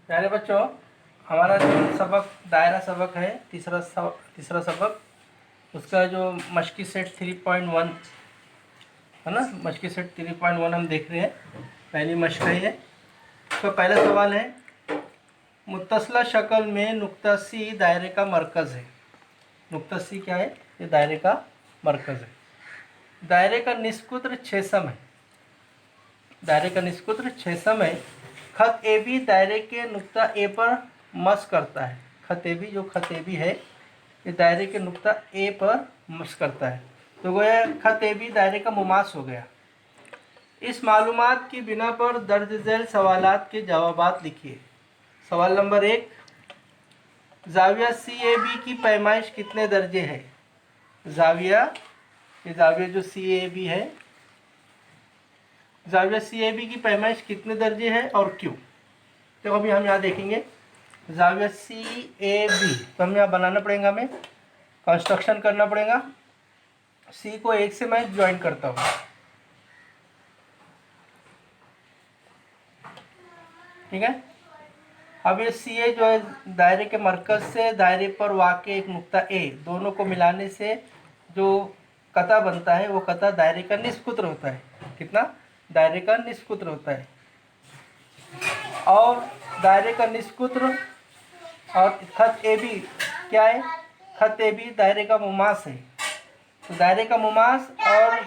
प्यारे बच्चों, हमारा जो सबक दायरा सबक है तीसरा सबक, उसका जो मश्की सेट 3.1 है ना, मश्की सेट 3.1 हम देख रहे हैं। पहली मश्क है ये। तो पहला सवाल है, मुत्तसला शक्ल में नुक्ता सी दायरे का मरकज़ है। नुक्ता सी क्या है? ये दायरे का मरकज़ है। दायरे का निस्कुत्र 6 सम है। दायरे का निस्कुत्र 6 सम है। खत ए बी दायरे के नुक्ता ए पर मस करता है। खत ए बी, जो खत ए बी है, ये दायरे के नुक्ता ए पर मस करता है। तो गोया खत ए बी दायरे का मुमास हो गया। इस मालूमात की बिना पर दर्ज झैल सवालात के जवाबात लिखिए। सवाल नंबर 1, जाविया सी ए बी की पैमाइश कितने दर्जे है? जाविया, ये जाविया जो सी ए बी है, जाविया सी ए बी की पैमाइश कितने दर्जे है और क्यों? तो अभी हम यहाँ देखेंगे जाविया सी ए बी। तो हम यहाँ बनाना पड़ेगा, हमें कंस्ट्रक्शन करना पड़ेगा। सी को 1 से मैं ज्वाइन करता हूँ, ठीक है। अब ये सी ए जो है दायरे के मरकज से दायरे पर वाक़ एक नुक्ता ए, दोनों को मिलाने से जो कता बनता है वो कता दायरे का निस्कुत्र होता है। कितना? दायरे का निस्कुत्र होता है। और दायरे का निस्कुत्र और खत ए बी क्या है? खत ए बी दायरे का मुमास है। तो दायरे का मुमास और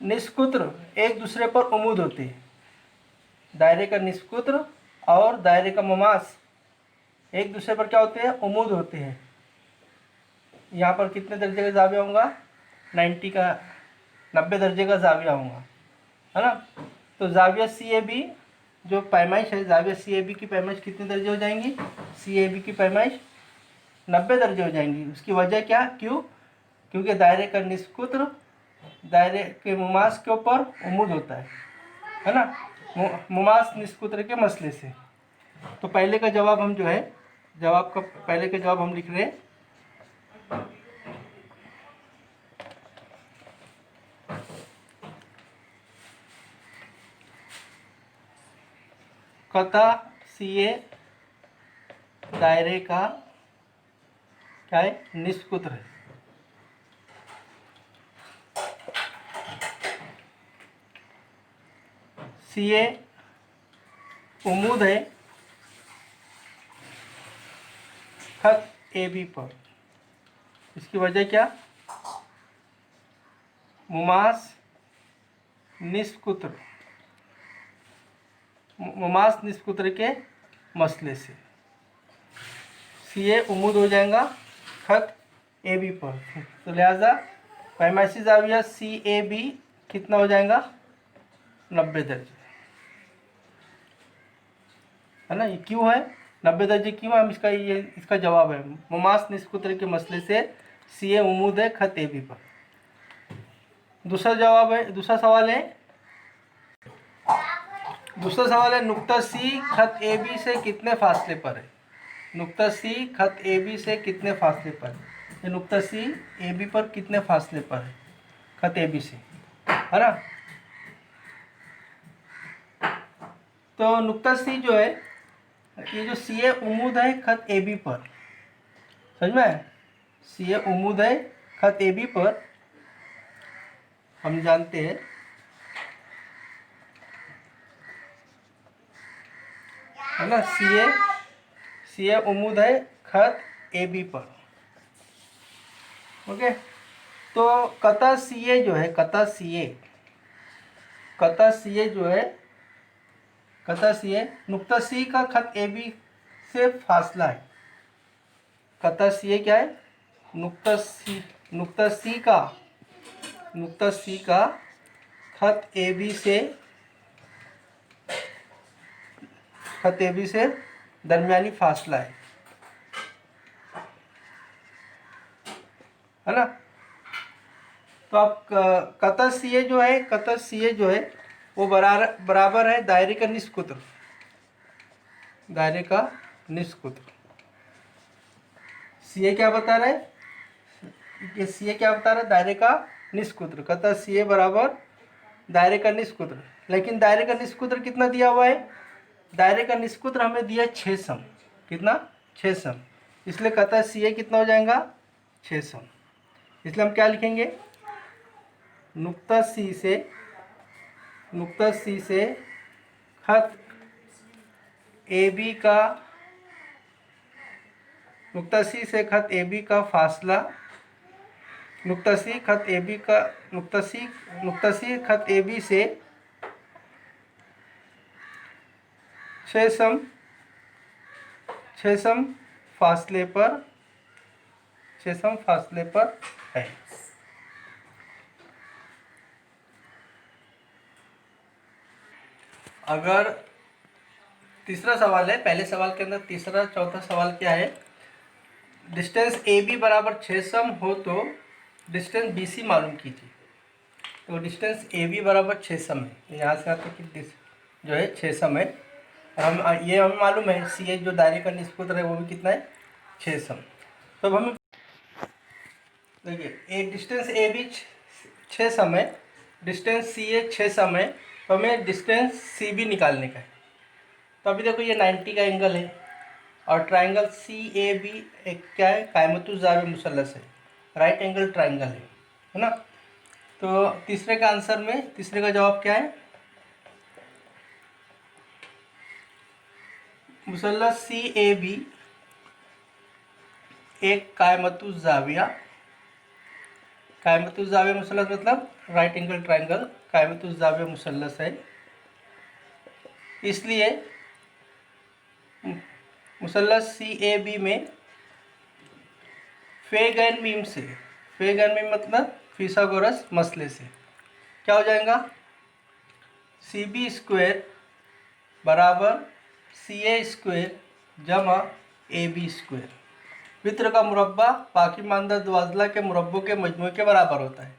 निस्कुत्र एक दूसरे पर उमूद होते हैं। दायरे का निस्कुत्र और दायरे का मुमास एक दूसरे पर क्या होते हैं? उमूद होते हैं। यहाँ पर कितने दर्जे का जाविया होगा? 90 दर्जे का जाविया होगा, है ना। तो जाविया सी ए बी जो पैमाइश है, जाविया सी ए बी की पैमाइश कितने दर्जे हो जाएंगी? सी ए बी की पैमाइश 90 दर्जे हो जाएंगी। उसकी वजह क्या? क्यों? क्योंकि दायरे का निस्कुत्र दायरे के मुमास के ऊपर उमूद होता है ना, मुमास निस्कुत्र के मसले से। तो पहले का जवाब हम जो है, पहले का जवाब हम लिख रहे हैं। कता सी ए दायरे का क्या है? निस्कुत्र है। सी ए उमूद है खत ए बी पर। इसकी वजह क्या? मुमास निस्कुत्र, मुमास निस्कुत्र के मसले से सी ए उमूद हो जाएगा खत ए बी पर। तो लिहाजा पैमाइशी जाविया सी ए बी कितना हो जाएगा? 90 दर्जे, है ना। ये क्यों है 90 दर्जे? क्यों है? हम इसका जवाब है, मुमास निस्कुत्र के मसले से सी ए उमूद है खत ए बी पर। दूसरा जवाब है, दूसरा सवाल है नुक्ता सी खत ए बी से कितने फासले पर है? नुक्ता सी खत ए बी से कितने फासले पर है? ये नुक्ता सी ए बी पर कितने फासले पर है खत ए बी से, है ना। तो नुक्ता सी जो है, ये जो सी ए उमूद है खत ए बी पर, समझ में? सी ए उमूद है खत ए बी पर। हम जानते हैं है ना, सी ए उमूद है खत ए बी पर। ओके। तो कता सी ए जो है, कता सी ए जो है, कता सी ए नुक्ता सी का खत ए बी से फासला है। कता सी ए क्या है? नुक्ता सी का खत ए बी से दरमियानी फासला है ना। तो आप कता सी ए जो है वो बराबर है दायरे का निस्कुत्र, सी ए क्या बता रहा है? ये सी ए क्या बता रहा है? दायरे का निस्कुत्र। कता सी ए बराबर दायरे का निस्कुत्र। लेकिन दायरे का निस्कुत्र कितना दिया हुआ है? दायरे का निष्कुत्र हमें दिया 6 सम, कितना 6 सम, इसलिए कहता है सी ए कितना हो जाएगा 6 सम। इसलिए हम क्या लिखेंगे, नुक्ता सी से खत ए बी का, नुक्ता सी से खत ए बी का फासला, नुक्ता सी खत ए बी का, नुक्ता सी खत ए बी से 6 सम फासले पर, 6 सम फासले पर है। अगर तीसरा सवाल है, पहले सवाल के अंदर तीसरा चौथा सवाल क्या है, डिस्टेंस ए बी बराबर 6 सम हो तो डिस्टेंस बी सी मालूम कीजिए। तो डिस्टेंस ए बी बराबर 6 सम है, यहाँ से आपको कि जो है 6 सम है, और हम ये हमें मालूम है सी ए जो दायरे का निष्कुत्र है वो भी कितना है 6 सम। तो हमें देखिए एक डिस्टेंस ए बी 6 सम है, डिस्टेंस सी ए 6 सम है, तो हमें डिस्टेंस सी बी निकालने का है। तो अभी देखो ये 90 का एंगल है और ट्राइंगल सी ए बी एक क्या है, कायमतुज़्ज़ावी मुसल्लस है, राइट एंगल ट्राइंगल है ना। तो तीसरे का आंसर में, तीसरे का जवाब क्या है, मुसल्लस सी ए बी एक कायमतुज़्ज़ाविया, कायमतुज़्ज़ाविया मुसल्लस मतलब राइट एंगल ट्राइंगल कायमतुज़्ज़ाविया मुसल्लस है, इसलिए मुसल्लस सी ए बी में फेगन बीम से, फेगन बीम मतलब फिसागोरस मसले से क्या हो जाएगा, सी बी स्क्वायर बराबर सी ए स्क्वायर जमा ए बी स्क्वायर। वृत्त का मुरब्बा पाकीमानदा द्वाज़ला के मुरब्बों के मजमू के बराबर होता है।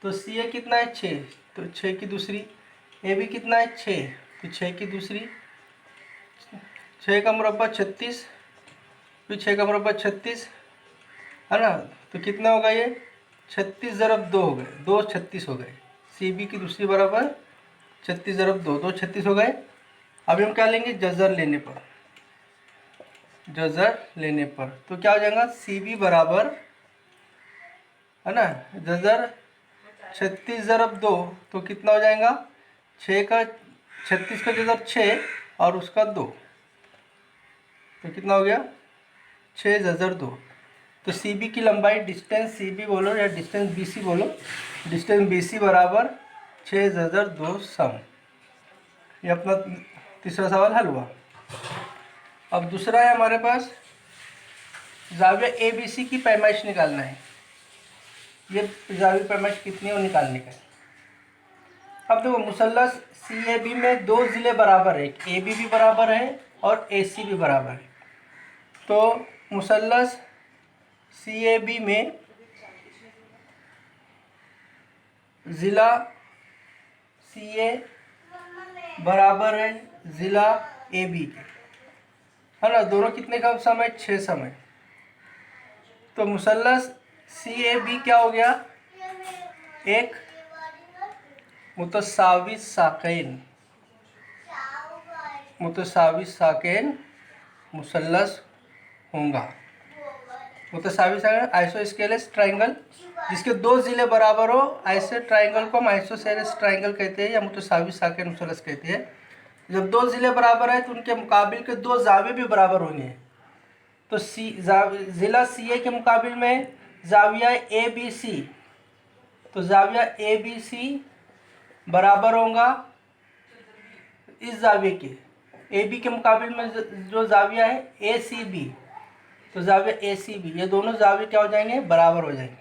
तो सी ए कितना है 6, तो 6 की दूसरी, ए बी कितना है 6, तो 6 की दूसरी, 6 का मुरब्बा 36, फिर 6 का मुरब्बा 36 है ना। तो कितना होगा ये 36 ज़रब 2 हो गए, 2 36 हो गए, सी बी की दूसरी बराबर 36 ज़रब 2, 2 36 हो गए। अभी हम क्या लेंगे, जज़र लेने पर, जज़र लेने पर तो क्या हो जाएगा, सी बी बराबर है ना, जज़र 36 ज़रब 2 तो कितना हो जाएगा, 6 का 36 का जज़र 6 और उसका 2, तो कितना हो गया 6 जज़र 2। तो सी बी की लंबाई, डिस्टेंस सी बी बोलो या डिस्टेंस बी सी बोलो, डिस्टेंस बी सी बराबर 6 जज़र 2 सम। ये अपना तीसरा सवाल हल हुआ। अब दूसरा है हमारे पास, ज़ाविया ए बी सी की पैमाइश निकालना है। ये ज़ाविया पैमाइश कितनी है वो निकालने का है। अब देखो मुसल्लस सी ए बी में 2 ज़िले बराबर है, ए बी भी बराबर है और ए सी भी बराबर है। तो मुसल्लस सी ए बी में ज़िला सी ए बराबर है ज़िला ए बी के, है ना। दोनों कितने का सम है, 6 सम है। तो मुसल्लस सी ए बी क्या हो गया, एक मुतसावी साकैन, मुतसावी साकैन मुसल्लस होगा। मुतसावी साकैन आइसोस्केलेस ट्राइंगल, जिसके 2 ज़िले बराबर हो, ऐसे ट्राइंगल को हम आइसोसेलेस ट्राइंगल कहते हैं या मुतसावी साकैन मुसल्लस कहते हैं। जब 2 ज़िले बराबर है तो उनके मुकाबिल के 2 जावे भी बराबर होंगे। तो ज़िला सी ए के मुकाबिल में ज़ाविया ए बी सी, तो ज़ाविया ए बी सी बराबर होगा इस ज़ाविये के, ए बी के मुकाबिल में जो ज़ाविया है ए सी बी, तो ज़ाविया ए सी बी, ये दोनों ज़ाविये क्या हो जाएंगे, बराबर हो जाएंगे।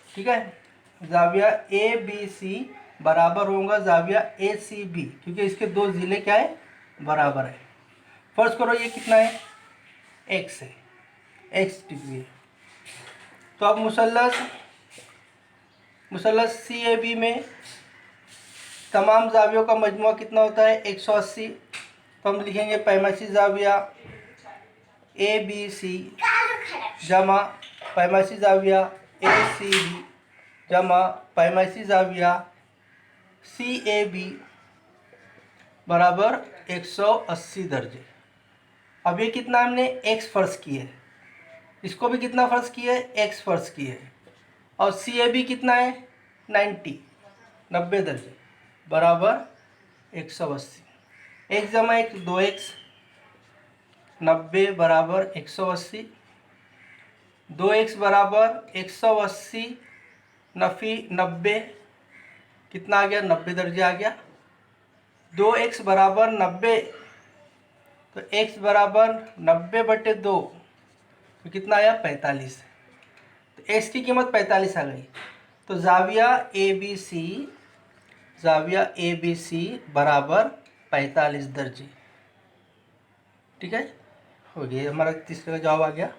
ठीक है, ज़ाविया ए बी सी बराबर होगा ज़ाविया ए सी बी, क्योंकि इसके 2 ज़िले क्या है, बराबर है। फर्ज करो ये कितना है, एक्स है, एक्स डिग्री है। तो अब मुसल्लस सी ए बी में तमाम ज़ावियों का मजमुआ कितना होता है, 180। तो हम लिखेंगे पैमाइशी ज़ाविया ए बी सी जमा पैमाइशी ज़ाविया ए सी बी जमा पैमाइशी ज़ाविया सी ए बी बराबर 180 दर्जे। अब ये कितना हमने x फर्ज किए है, इसको भी कितना फर्ज किया है, x फर्ज किए है, और सी ए बी कितना है 90 दर्जे बराबर 180। एक जमा एक 2x, 90 बराबर 180, 2x बराबर 180 नफ़ी 90 कितना आ गया, 90 दर्जे आ गया। 2x बराबर 90, तो x बराबर 90/2, तो कितना आया 45। तो x की कीमत 45 आ गई। तो जाविया ए बी सी बराबर 45 दर्जे। ठीक है, हो गया, हमारा तीसरे का जवाब आ गया।